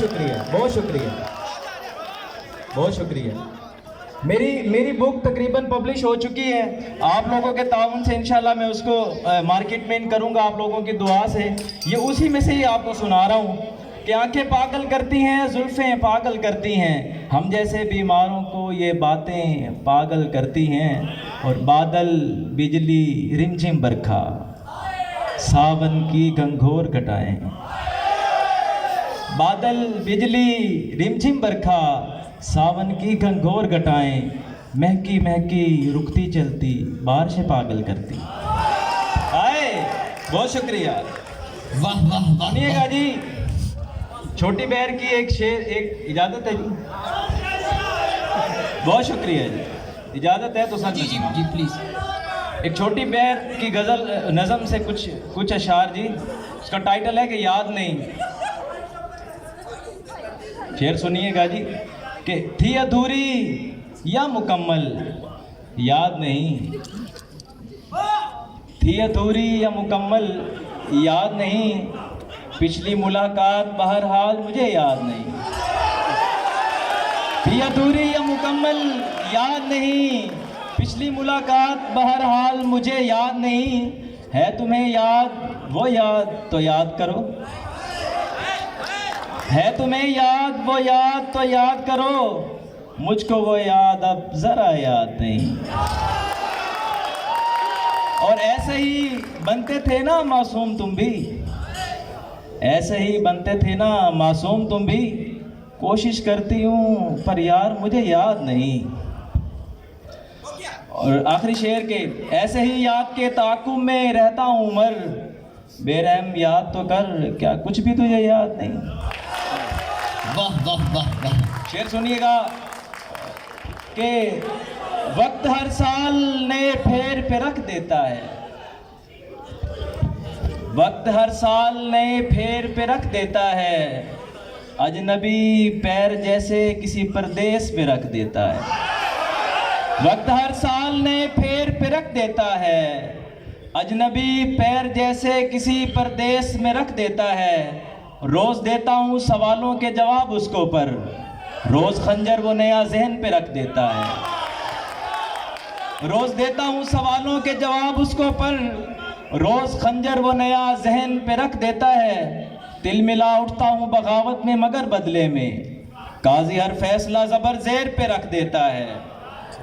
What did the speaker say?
शुक्रिया, बहुत शुक्रिया, बहुत शुक्रिया। मेरी बुक तकरीबन पब्लिश हो चुकी है। आप लोगों के ताउन से इंशाल्लाह मैं उसको मार्केट में करूंगा, आप लोगों की दुआ से। ये उसी में से ही आपको सुना रहा हूँ कि आंखें पागल करती हैं, जुल्फ़ें पागल करती हैं, हम जैसे बीमारों को ये बातें पागल करती हैं। और बादल बिजली रिमझिम बरखा सावन की घंघोर घटाएं। बादल बिजली रिमझिम बरखा सावन की घंघोर घटाएं, महकी महकी रुकती चलती बारिश पागल करती। आए, बहुत शुक्रिया। वाह वाह वाह सुनिएगा जी, छोटी बहर की एक शेर, एक इजाजत है जी? बहुत शुक्रिया जी, इजाजत है तो sir ji ji ji please. एक छोटी बहर की गजल नज़म से कुछ अशार जी। उसका टाइटल है कि याद नहीं। शेर सुनिएगा जी कि थी अधूरी या मुकम्मल याद नहीं, थी अधूरी या मुकम्मल याद नहीं, पिछली मुलाकात बहरहाल मुझे याद नहीं। थी अधूरी या मुकम्मल याद नहीं, पिछली मुलाकात बहरहाल मुझे याद नहीं। है तुम्हें याद वो याद तो याद करो, है तुम्हें याद वो याद तो याद करो, मुझको वो याद अब जरा याद नहीं। और ऐसे ही बनते थे ना मासूम तुम भी, ऐसे ही बनते थे ना मासूम तुम भी, कोशिश करती हूँ पर यार मुझे याद नहीं। और आखिरी शेर के, ऐसे ही याद के ताकुब में रहता हूँ उमर, बेरहम याद तो कर क्या कुछ भी तुझे याद नहीं। वाह वाह वाह वाह। शेर सुनिएगा कि वक्त हर साल नए फेर पे रख देता है, वक्त हर साल नए फेर पे रख देता है, अजनबी पैर जैसे किसी परदेश में रख देता है। वक्त हर साल नए फेर पे रख देता है, अजनबी पैर जैसे किसी परदेश में रख देता है। रोज देता हूँ सवालों के जवाब उसको पर, रोज खंजर वो नया जहन पे रख देता है। रोज देता हूँ सवालों के जवाब उसको पर, रोज खंजर वो नया जहन पे रख देता है। तिल मिला उठता हूँ बगावत में मगर बदले में, काजी हर फैसला जबर जेर पे रख देता है।